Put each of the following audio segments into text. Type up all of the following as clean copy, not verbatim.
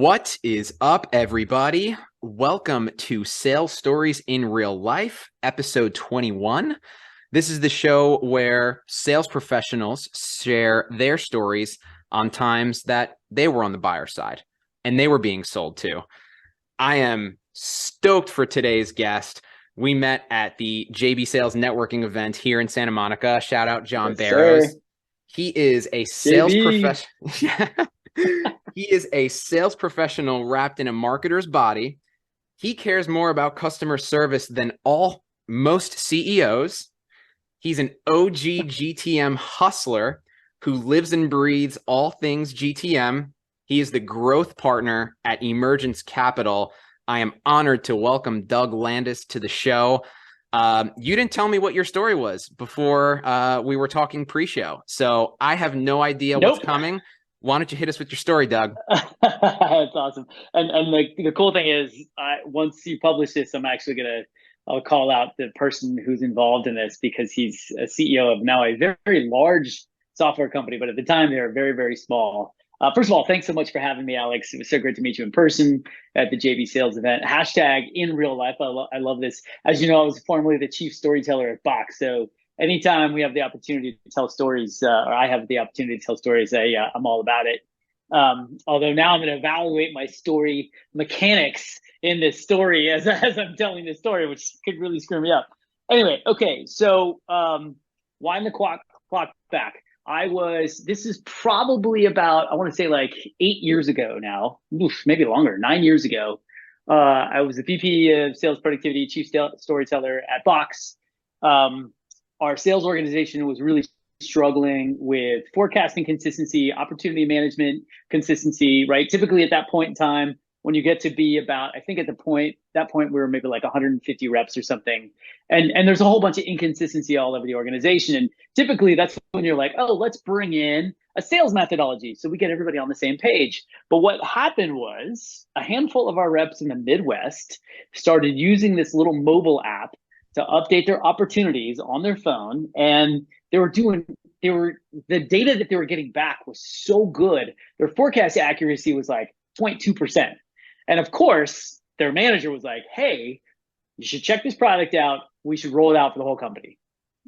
What is up, everybody? Welcome to Sales Stories in Real Life, episode 21. This is the show where sales professionals share their stories on times that they were on the buyer side and they were being sold to. I am stoked for today's guest. We met at the JB Sales Networking event here in Santa Monica. Shout out John Yes, Barrows. sir. He is a sales JB. professional. He is a sales professional wrapped in a marketer's body. He cares more about customer service than most CEOs. He's an OG GTM hustler who lives and breathes all things GTM. He is the growth partner at Emergence Capital. I am honored to welcome Doug Landis to the show. You didn't tell me what your story was before we were talking pre-show, so I have no idea what's Nope. coming. Why don't you hit us with your story, Doug? That's awesome. And the cool thing is, once you publish this, I'll call out the person who's involved in this because he's a CEO of now a very, very large software company, but at the time they were very, very small. First of all, thanks so much for having me, Alex. It was so great to meet you in person at the JB Sales event. Hashtag in real life. I love this. As you know, I was formerly the chief storyteller at Box. So anytime we have the opportunity to tell stories, or I have the opportunity to tell stories, I'm all about it. Although now I'm going to evaluate my story mechanics in this story as I'm telling this story, which could really screw me up. Anyway, okay, so wind the clock back. This is probably about, I want to say like 8 years ago now, maybe longer, 9 years ago. I was the VP of Sales Productivity, Chief Storyteller at Box. Our sales organization was really struggling with forecasting consistency, opportunity management consistency, right? Typically at that point in time, when you get to be about, I think at that point we were maybe like 150 reps or something. And there's a whole bunch of inconsistency all over the organization. And typically that's when you're like, oh, let's bring in a sales methodology so we get everybody on the same page. But what happened was a handful of our reps in the Midwest started using this little mobile app to update their opportunities on their phone. And the data that they were getting back was so good. Their forecast accuracy was like 0.2%. And of course, their manager was like, hey, you should check this product out. We should roll it out for the whole company.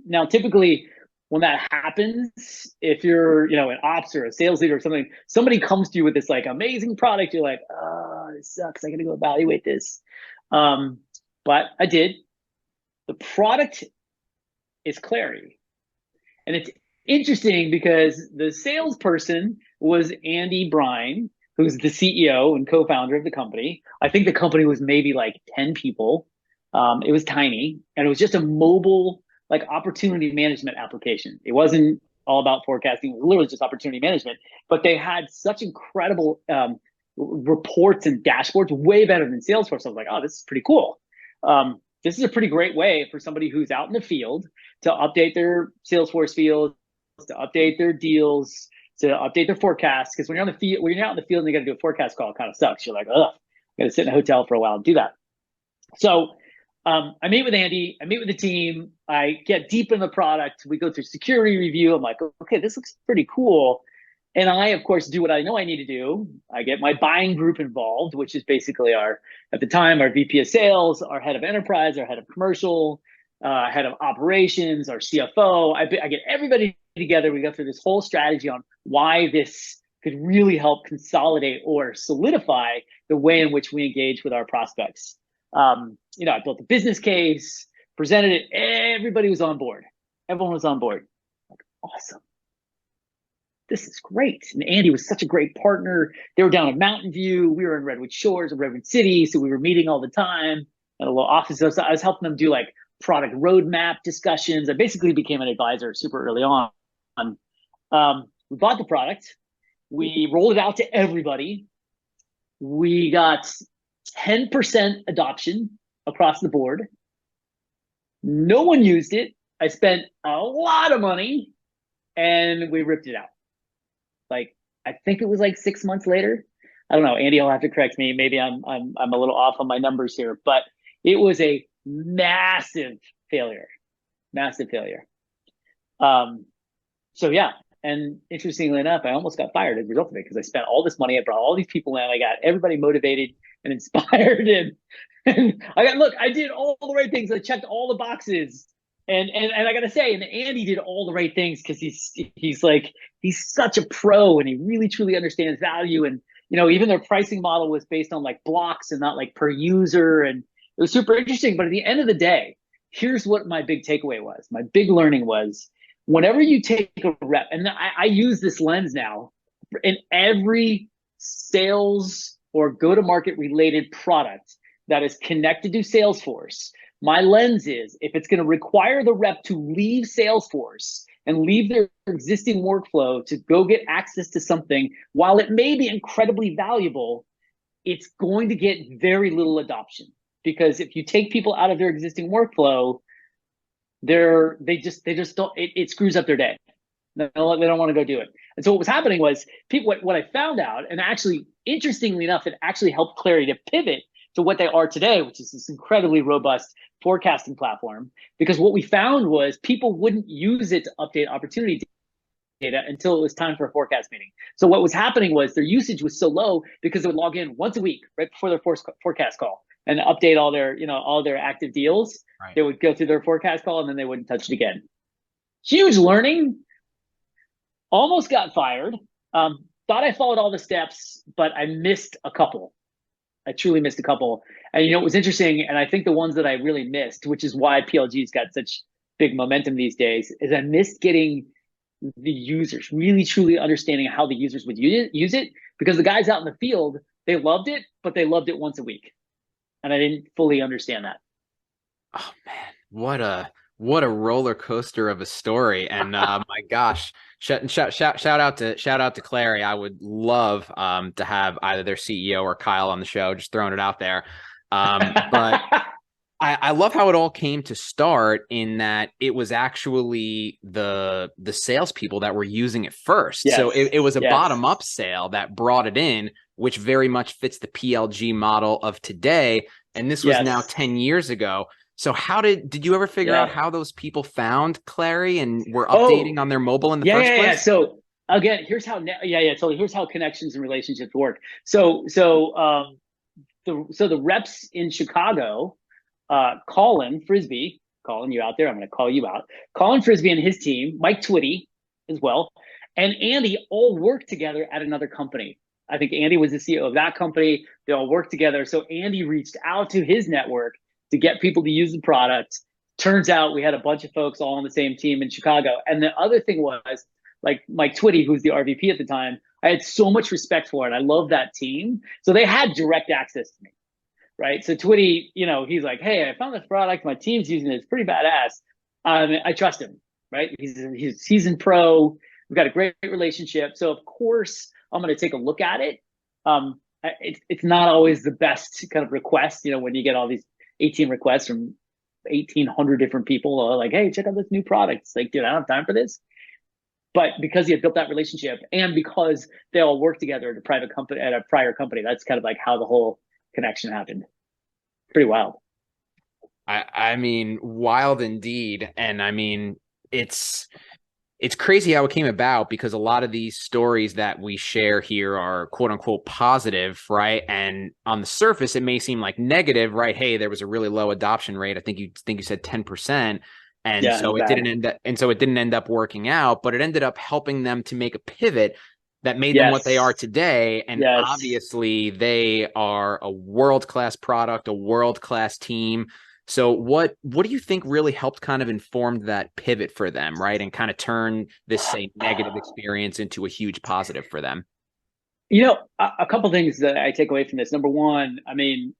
Now, typically, when that happens, if you're, an ops or a sales leader or something, somebody comes to you with this like amazing product. You're like, oh, this sucks. I got to go evaluate this. But I did. The product is Clary. And it's interesting because the salesperson was Andy Brine, who's the CEO and co-founder of the company. I think the company was maybe like 10 people. It was tiny, and it was just a mobile like opportunity management application. It wasn't all about forecasting. It was literally just opportunity management. But they had such incredible reports and dashboards, way better than Salesforce. I was like, oh, this is pretty cool. This is a pretty great way for somebody who's out in the field to update their Salesforce fields, to update their deals, to update their forecasts. Because when you're out in the field and you got to do a forecast call, it kind of sucks. You're like, ugh, I got to sit in a hotel for a while and do that. So I meet with Andy, I meet with the team, I get deep in the product. We go through security review. I'm like, okay, this looks pretty cool. And I, of course, do what I know I need to do. I get my buying group involved, which is basically at the time, our VP of sales, our head of enterprise, our head of commercial, head of operations, our CFO. I get everybody together. We go through this whole strategy on why this could really help consolidate or solidify the way in which we engage with our prospects. I built a business case, presented it. Everybody was on board. Everyone was on board. Like, awesome. This is great. And Andy was such a great partner. They were down in Mountain View. We were in Redwood Shores of Redwood City. So we were meeting all the time at a little office. So I was helping them do like product roadmap discussions. I basically became an advisor super early on. We bought the product. We rolled it out to everybody. We got 10% adoption across the board. No one used it. I spent a lot of money and we ripped it out. Like, I think it was like 6 months later. I don't know. Andy will have to correct me. Maybe I'm a little off on my numbers here, but it was a massive failure. Massive failure. So yeah, And interestingly enough, I almost got fired as a result of it because I spent all this money. I brought all these people in. I got everybody motivated and inspired. And I did all the right things. I checked all the boxes. And I got to say, and Andy did all the right things because he's such a pro and he really truly understands value. And, even their pricing model was based on like blocks and not like per user. And it was super interesting. But at the end of the day, here's what my big takeaway was. My big learning was whenever you take a rep, and I use this lens now in every sales or go-to-market related product that is connected to Salesforce. My lens is if it's going to require the rep to leave Salesforce and leave their existing workflow to go get access to something, while it may be incredibly valuable, it's going to get very little adoption. Because if you take people out of their existing workflow, they just don't, it screws up their day. They don't want to go do it. And so what was happening was what I found out, and actually, interestingly enough, it actually helped Clary to pivot to what they are today, which is this incredibly robust forecasting platform. Because what we found was people wouldn't use it to update opportunity data until it was time for a forecast meeting. So what was happening was their usage was so low because they would log in once a week right before their forecast call and update all their active deals. Right. They would go through their forecast call and then they wouldn't touch it again. Huge learning. Almost got fired. Thought I followed all the steps, but I missed a couple. I truly missed a couple. And it was interesting. And I think the ones that I really missed, which is why PLG's got such big momentum these days, is I missed getting the users, really truly understanding how the users would use it, because the guys out in the field, they loved it, but they loved it once a week. And I didn't fully understand that. Oh man, what a roller coaster of a story. And my gosh, shout out to Clary. I would love to have either their CEO or Kyle on the show, just throwing it out there. But I love how it all came to start in that it was actually the salespeople that were using it first. Yes. So it was a bottom up sale that brought it in, which very much fits the PLG model of today. And this was now 10 years ago. So how did you ever figure out how those people found Clary and were updating on their mobile in the first place? Yeah. So again, here's how here's how connections and relationships work. So the reps in Chicago, Colin Frisbee, Colin, you out there? I'm going to call you out. Colin Frisbee and his team, Mike Twitty as well, and Andy all worked together at another company. I think Andy was the CEO of that company. They all worked together. So Andy reached out to his network to get people to use the product. Turns out we had a bunch of folks all on the same team in Chicago. And the other thing was, like Mike Twitty, who's the RVP at the time, I had so much respect for it. I love that team. So they had direct access to me, right? So Twitty, he's like, hey, I found this product. My team's using it. It's pretty badass. I trust him, right? He's a seasoned pro. We've got a great relationship. So of course, I'm going to take a look at it. It's not always the best kind of request, when you get all these 18 requests from 1,800 different people, like, hey, check out this new product. It's like, dude, I don't have time for this. But because he had built that relationship and because they all worked together at a prior company, that's kind of like how the whole connection happened. Pretty wild. I mean, wild indeed. And I mean, it's crazy how it came about, because a lot of these stories that we share here are quote unquote positive, right? And on the surface, it may seem like negative, right? Hey, there was a really low adoption rate. I think you said 10%. And so it didn't end up working out, but it ended up helping them to make a pivot that made them what they are today. And obviously they are a world-class product, a world-class team. So what do you think really helped kind of inform that pivot for them, right? And kind of turn this, say, negative experience into a huge positive for them? A couple things that I take away from this. Number one, I mean,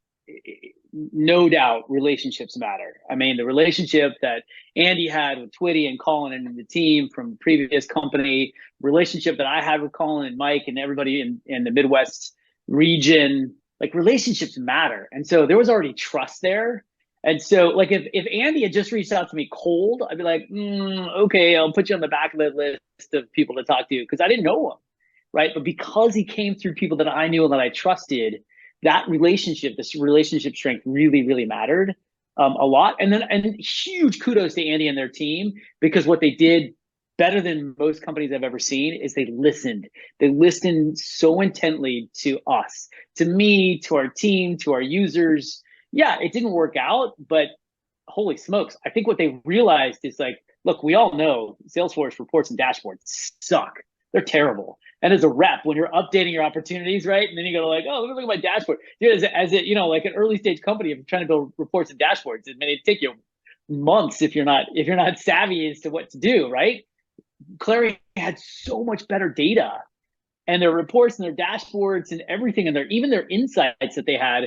no doubt relationships matter. I mean, the relationship that Andy had with Twitty and Colin and the team from previous company, relationship that I had with Colin and Mike and everybody in the Midwest region, like relationships matter. And so there was already trust there. And so, like, if Andy had just reached out to me cold, I'd be like, okay, I'll put you on the back of the list of people to talk to, because I didn't know him, right? But because he came through people that I knew and that I trusted, this relationship strength really, really mattered a lot. And huge kudos to Andy and their team, because what they did better than most companies I've ever seen is they listened. They listened so intently to us, to me, to our team, to our users. Yeah, it didn't work out, but holy smokes. I think what they realized is like, look, we all know Salesforce reports and dashboards suck. They're terrible. And as a rep, when you're updating your opportunities, right? And then you go like, oh, let me look at my dashboard. Dude, as it, you know, like an early stage company, if you're trying to build reports and dashboards, it may take you months if you're not savvy as to what to do, right? Clary had so much better data, and their reports and their dashboards and everything, and even their insights that they had,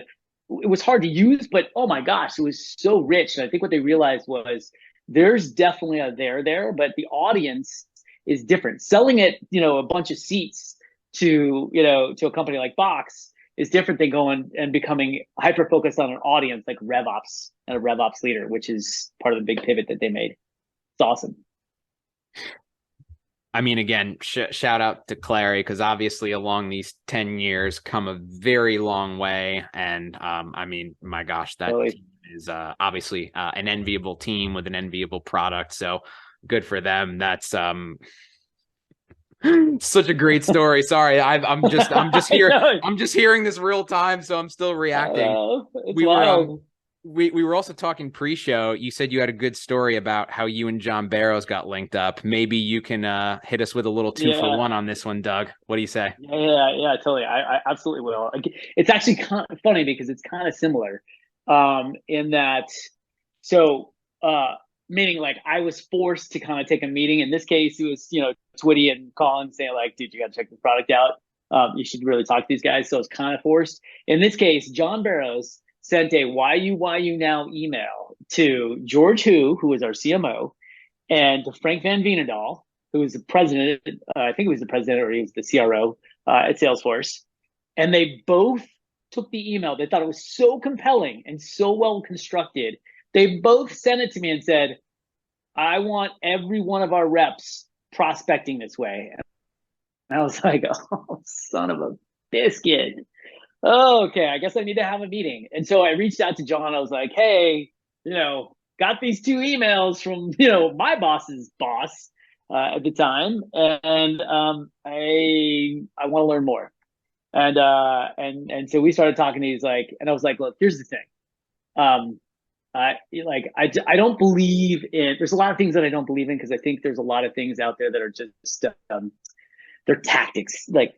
it was hard to use, but oh my gosh, it was so rich. And I think what they realized was there's definitely a there, but the audience is different. Selling it, you know, a bunch of seats to, you know, to a company like Box is different than going and becoming hyper focused on an audience like RevOps and a RevOps leader, which is part of the big pivot that they made. It's awesome. I mean, again, shout out to Clary, because obviously along these 10 years come a very long way. And I mean, my gosh, that team is obviously an enviable team with an enviable product. So good for them. That's such a great story. Sorry, I'm just here. I'm just hearing this real time, so I'm still reacting. It's wild. We were also talking pre-show. You said you had a good story about how you and John Barrows got linked up. Maybe you can hit us with a little 2-for-1 on this one, Doug. What do you say? Yeah, totally. I absolutely will. It's actually kind of funny because it's kind of similar, in that, so meaning like I was forced to kind of take a meeting. In this case, it was, you know, Twitty and Colin saying like, dude, you got to check this product out. You should really talk to these guys. So it's kind of forced. In this case, John Barrows sent a why you now email to George who was our CMO, and to Frank Van Veenendaal, who was the president. I think he was the president, or he was the CRO at Salesforce. And they both took the email. They thought it was so compelling and so well constructed. They both sent it to me and said, I want every one of our reps prospecting this way. And I was like, oh, son of a biscuit. Oh, okay, I guess I need to have a meeting. And so I reached out to John. I was like, hey, you know, got these 2 emails from, you know, my boss's boss at the time, and I want to learn more. And so we started talking. He's like, and I was like, look, here's the thing. I don't believe in. There's a lot of things that I don't believe in, because I think there's a lot of things out there that are just they're tactics, like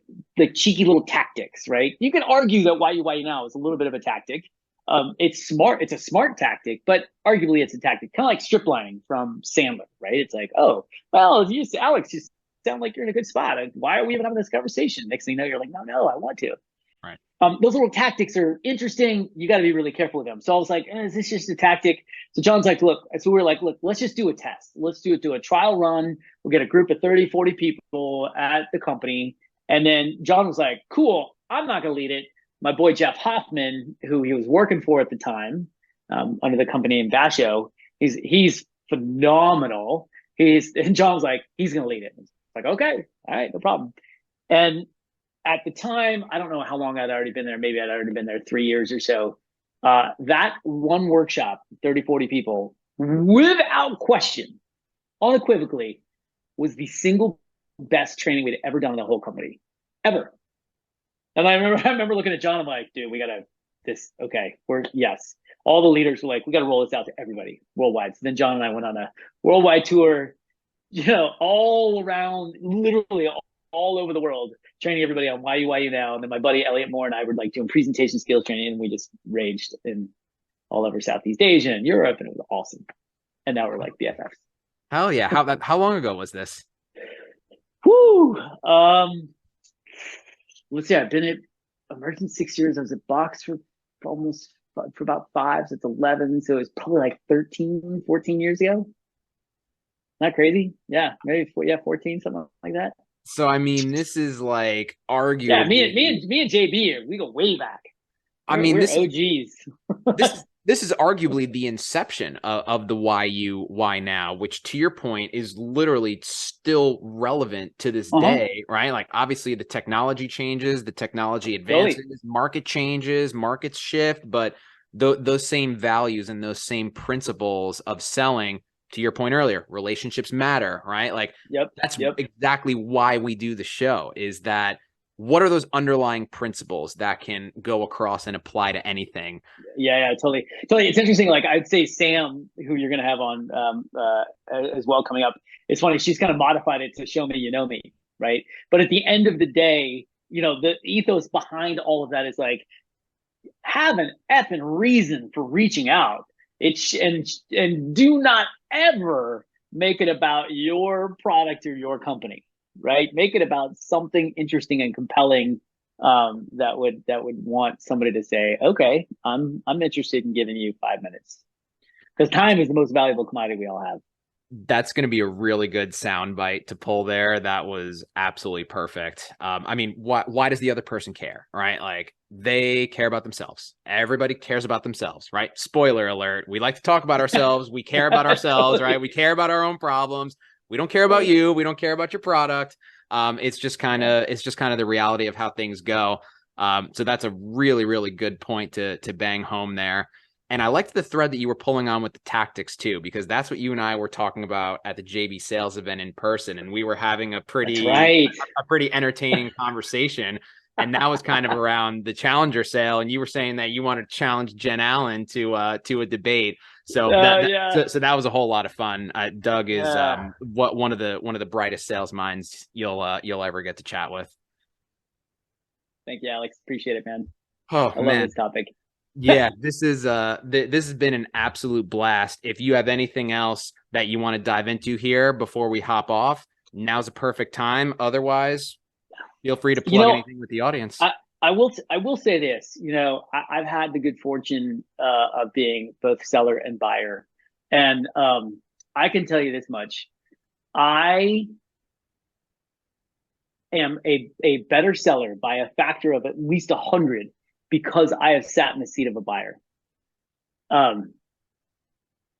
cheeky little tactics, right? You can argue that why you now is a little bit of a tactic. It's smart. It's a smart tactic, but arguably it's a tactic, kind of like strip lining from Sandler, right? It's like, oh, well, Alex, you sound like you're in a good spot. Why are we even having this conversation? Next thing you know, you're like, no, I want to. Right. Those little tactics are interesting. You got to be really careful with them. So I was like, is this just a tactic? So John's like, look, so we were like, look, let's just do a test. Let's do a trial run. We'll get a group of 30, 40 people at the company. And then John was like, cool, I'm not going to lead it. My boy, Jeff Hoffman, who he was working for at the time, under the company name Basho, he's phenomenal. And John was like, he's going to lead it. It's like, okay, all right, no problem. And at the time, I don't know how long I'd already been there. Maybe I'd already been there 3 years or so. That one workshop, 30, 40 people, without question, unequivocally, was the single best training we'd ever done in the whole company, ever. And I remember looking at John. I'm like, dude, we gotta okay. Yes. All the leaders were like, we gotta roll this out to everybody worldwide. So then John and I went on a worldwide tour, you know, all around, literally all over the world, training everybody on why you now. And then my buddy Elliot Moore and I were like doing presentation skills training, and we just raged in all over Southeast Asia and Europe, and it was awesome. And now we're like BFFs. Hell yeah! How long ago was this? Whoo. Let's see. I've been at Emergence 6 years. I was at Box for about 5. So it's 11. So it's probably like 13, 14 years ago. Not crazy? Yeah, maybe 14, something like that. So I mean, this is like arguably. Yeah, me and JB, we go way back. We're OGs. This is arguably the inception of the why now, which to your point is literally still relevant to this day, right? Like obviously the technology changes, the technology advances, market changes, markets shift, but those same values and those same principles of selling to your point earlier, relationships matter, right? Like that's Yep. exactly why we do the show, is that what are those underlying principles that can go across and apply to anything? Yeah, totally. Totally. It's interesting. Like I'd say Sam, who you're going to have on as well coming up, it's funny. She's kind of modified it to show me, you know me, right? But at the end of the day, the ethos behind all of that is like, have an effing reason for reaching out. And do not ever make it about your product or your company, right? Make it about something interesting and compelling, that would want somebody to say, okay, I'm interested in giving you 5 minutes, because time is the most valuable commodity we all have. That's going to be a really good sound bite to pull there. That was absolutely perfect. I mean, why does the other person care, right? Like they care about themselves. Everybody cares about themselves, right? Spoiler alert. We like to talk about ourselves. We care about ourselves, Totally. right? We care about our own problems. We don't care about you. We don't care about your product. It's just kind of the reality of how things go. So that's a really, really good point to bang home there. And I liked the thread that you were pulling on with the tactics too, because that's what you and I were talking about at the JB sales event in person. And we were having a That's pretty right. entertaining conversation. And that was kind of around the challenger sale. And you were saying that you wanted to challenge Jen Allen to a debate. So Yeah. so that was a whole lot of fun. Doug is Yeah. one of the brightest sales minds you'll ever get to chat with. Thank you, Alex. Appreciate it, man. Oh I love man. this topic. Yeah, this is this has been an absolute blast. If you have anything else that you want to dive into here before we hop off, now's a perfect time. Otherwise, feel free to You plug know, anything with the audience. I will say this. I've had the good fortune of being both seller and buyer, and I can tell you this much: I am a better seller by a factor of at least 100 because I have sat in the seat of a buyer. Um,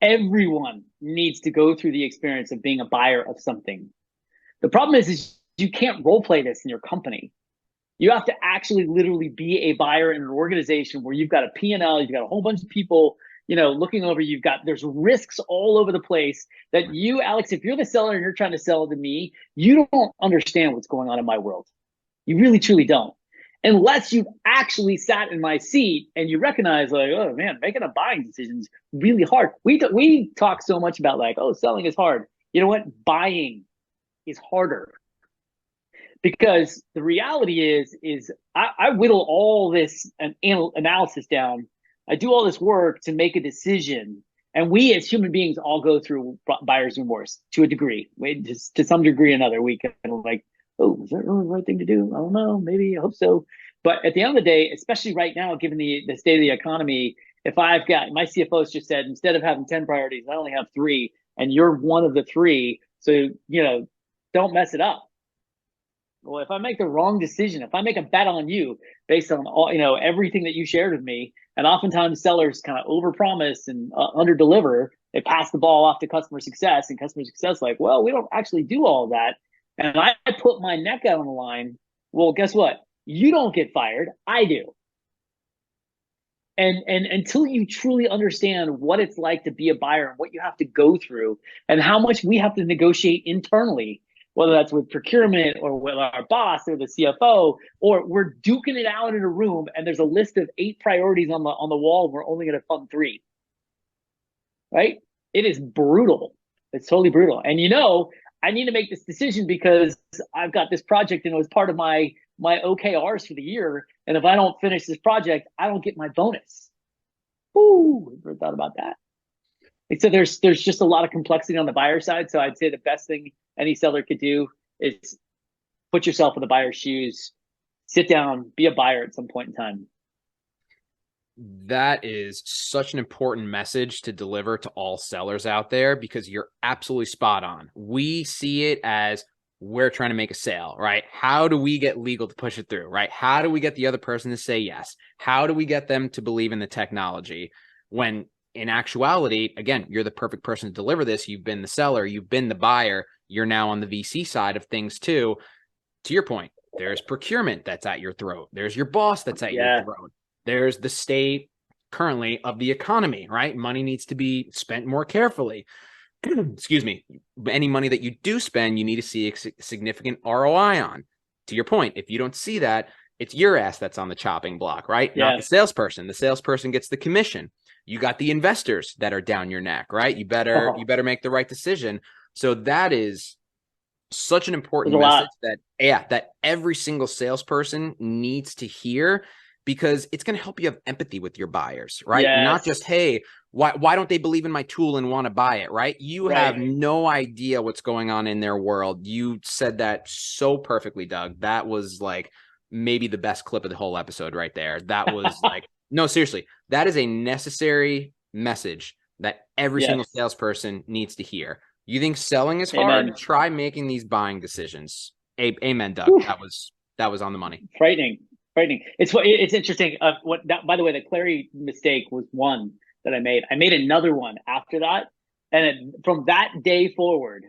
Everyone needs to go through the experience of being a buyer of something. The problem is you can't role play this in your company. You have to actually literally be a buyer in an organization where you've got a P&L, you've got a whole bunch of people, looking over, there's risks all over the place that you, Alex, if you're the seller and you're trying to sell to me, you don't understand what's going on in my world. You really, truly don't. Unless you've actually sat in my seat and you recognize like, oh man, making a buying decision is really hard. We talk so much about like, oh, selling is hard. You know what? Buying is harder, because the reality is I whittle all this analysis down. I do all this work to make a decision, and we as human beings all go through buyer's remorse to a degree. To some degree or another, we kind of like, oh, is that really the right thing to do? I don't know, maybe, I hope so. But at the end of the day, especially right now, given the state of the economy, if I've got, my CFO's just said, instead of having 10 priorities, I only have 3, and you're one of the 3, so don't mess it up. Well, if I make the wrong decision, if I make a bet on you based on all, everything that you shared with me, and oftentimes sellers kind of overpromise and underdeliver, they pass the ball off to customer success, and customer success like, well, we don't actually do all of that, and I put my neck out on the line. Well, guess what? You don't get fired. I do. And until you truly understand what it's like to be a buyer and what you have to go through and how much we have to negotiate internally, whether that's with procurement or with our boss or the CFO, or we're duking it out in a room and there's a list of 8 priorities on the wall, and we're only going to fund 3, right? It is brutal. It's totally brutal. And I need to make this decision because I've got this project and it was part of my OKRs for the year. And if I don't finish this project, I don't get my bonus. Ooh, never thought about that. And so there's just a lot of complexity on the buyer side. So I'd say the best thing any seller could do is put yourself in the buyer's shoes, sit down, be a buyer at some point in time. That is such an important message to deliver to all sellers out there, because you're absolutely spot on. We see it as we're trying to make a sale, right? How do we get legal to push it through, right? How do we get the other person to say yes? How do we get them to believe in the technology? When in actuality, again, you're the perfect person to deliver this. You've been the seller, you've been the buyer, you're now on the VC side of things too. To your point, there's procurement that's at your throat. There's your boss that's at your throat. There's the state currently of the economy, right? Money needs to be spent more carefully. excuse me, any money that you do spend, you need to see a significant ROI on. To your point, if you don't see that, it's your ass that's on the chopping block, right? Not the Yes. salesperson. The salesperson gets the commission. You got the investors that are down your neck, right? You better make the right decision. So that is such an There's important a message lot. that every single salesperson needs to hear, because it's going to help you have empathy with your buyers, right? Not just, Yes. hey, why don't they believe in my tool and want to buy it, right? You have Right. no idea what's going on in their world. You said that so perfectly, Doug. That was like maybe the best clip of the whole episode right there. That was like, no, seriously, that is a necessary message that every single Yes. salesperson needs to hear. You think selling is hard? Amen. Try making these buying decisions. Amen, Doug. Whew. That was on the money. Frightening. Frightening. It's interesting. What that, by the way, the Clary mistake was one that I made. I made another one after that, and from that day forward,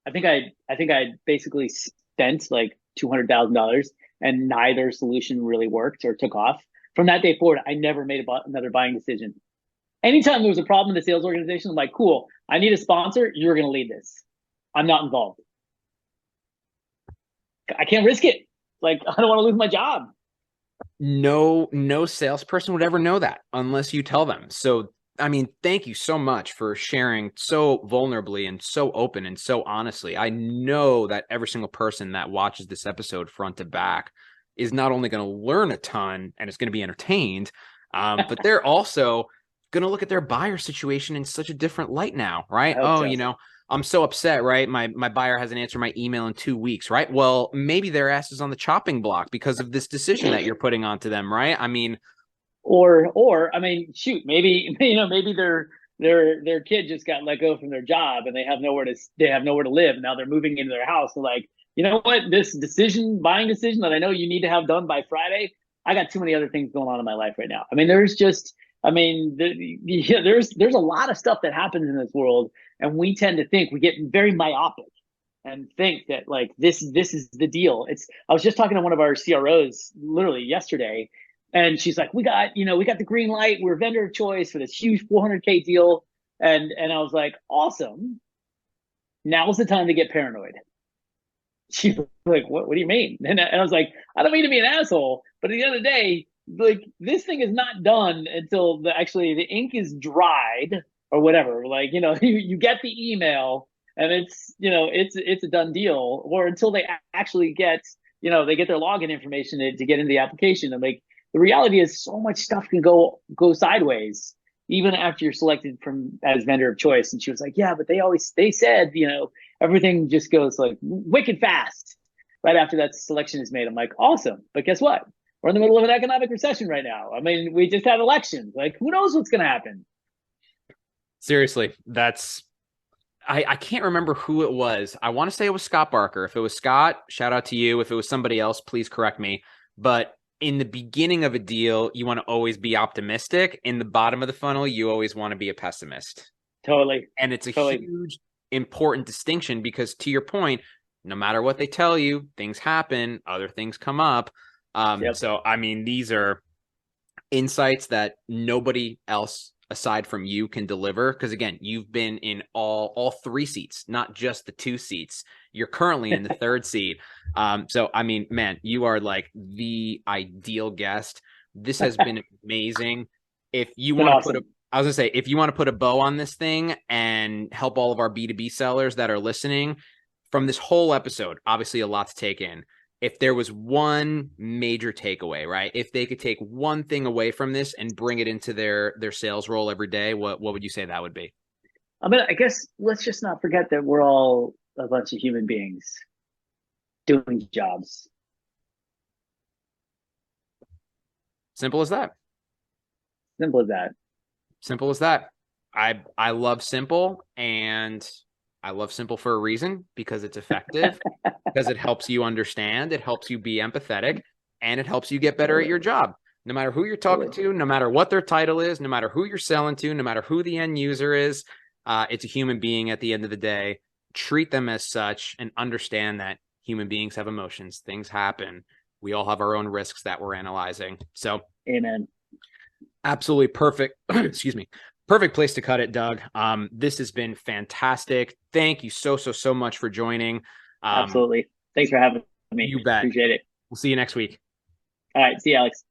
I think I basically spent like $200,000, and neither solution really worked or took off. From that day forward, I never made another buying decision. Anytime there was a problem in the sales organization, I'm like, cool, I need a sponsor. You're going to lead this. I'm not involved. I can't risk it. Like, I don't want to lose my job. No salesperson would ever know that unless you tell them. So, I mean, thank you so much for sharing so vulnerably and so open and so honestly. I know that every single person that watches this episode front to back is not only going to learn a ton and it's going to be entertained, but they're also going to look at their buyer situation in such a different light now, right? I hope Oh, so. I'm so upset, right? My buyer hasn't answered my email in 2 weeks, right? Well, maybe their ass is on the chopping block because of this decision that you're putting onto them, right? I mean, Or I mean, shoot, maybe maybe their kid just got let go from their job and they have nowhere to live. Now they're moving into their house. They're like, you know what? This buying decision that I know you need to have done by Friday, I got too many other things going on in my life right now. I mean, there's a lot of stuff that happens in this world, and we tend to think we get very myopic and think that like this is the deal. I was just talking to one of our CROs literally yesterday, and she's like, we got the green light. We're vendor of choice for this huge 400K deal. And I was like, awesome. Now's the time to get paranoid. She's like, what do you mean? And I was like, I don't mean to be an asshole, but at the end of the day, like this thing is not done until the ink is dried or whatever. Like, you get the email and it's a done deal, or until they actually get, they get their login information to get into the application. And like, the reality is so much stuff can go sideways even after you're selected from as vendor of choice. And she was like, yeah, but they said, everything just goes like wicked fast right after that selection is made. I'm like, awesome. But guess what? We're in the middle of an economic recession right now. I mean, we just had elections. Like, who knows what's going to happen? seriously, I can't remember who it was. I want to say it was Scott Barker. If it was Scott, shout out to you. If it was somebody else, please correct me. But in the beginning of a deal, you want to always be optimistic. In the bottom of the funnel, you always want to be a pessimist. Totally. And it's a Totally. huge, important distinction because, to your point, no matter what they tell you, things happen, other things come up. Yep. So, I mean, these are insights that nobody else aside from you can deliver, because again, you've been in all three seats, not just the two seats. You're currently in the third seat. So I mean, man, you are like the ideal guest. This has been amazing. If you want to Awesome. I was gonna say, if you want to put a bow on this thing and help all of our B2B sellers that are listening from this whole episode, obviously a lot to take in. If there was one major takeaway, right? If they could take one thing away from this and bring it into their sales role every day, what would you say that would be? I mean, I guess let's just not forget that we're all a bunch of human beings doing jobs. Simple as that. Simple as that. Simple as that. I love simple, and I love simple for a reason, because it's effective, because it helps you understand, it helps you be empathetic, and it helps you get better at your job. No matter who you're talking to, no matter what their title is, no matter who you're selling to, no matter who the end user is, it's a human being at the end of the day. Treat them as such and understand that human beings have emotions. Things happen. We all have our own risks that we're analyzing. So, Amen. absolutely perfect. Excuse me. Perfect place to cut it, Doug. This has been fantastic. Thank you so much for joining. Absolutely. Thanks for having me. You bet. Appreciate it. We'll see you next week. All right. See you, Alex.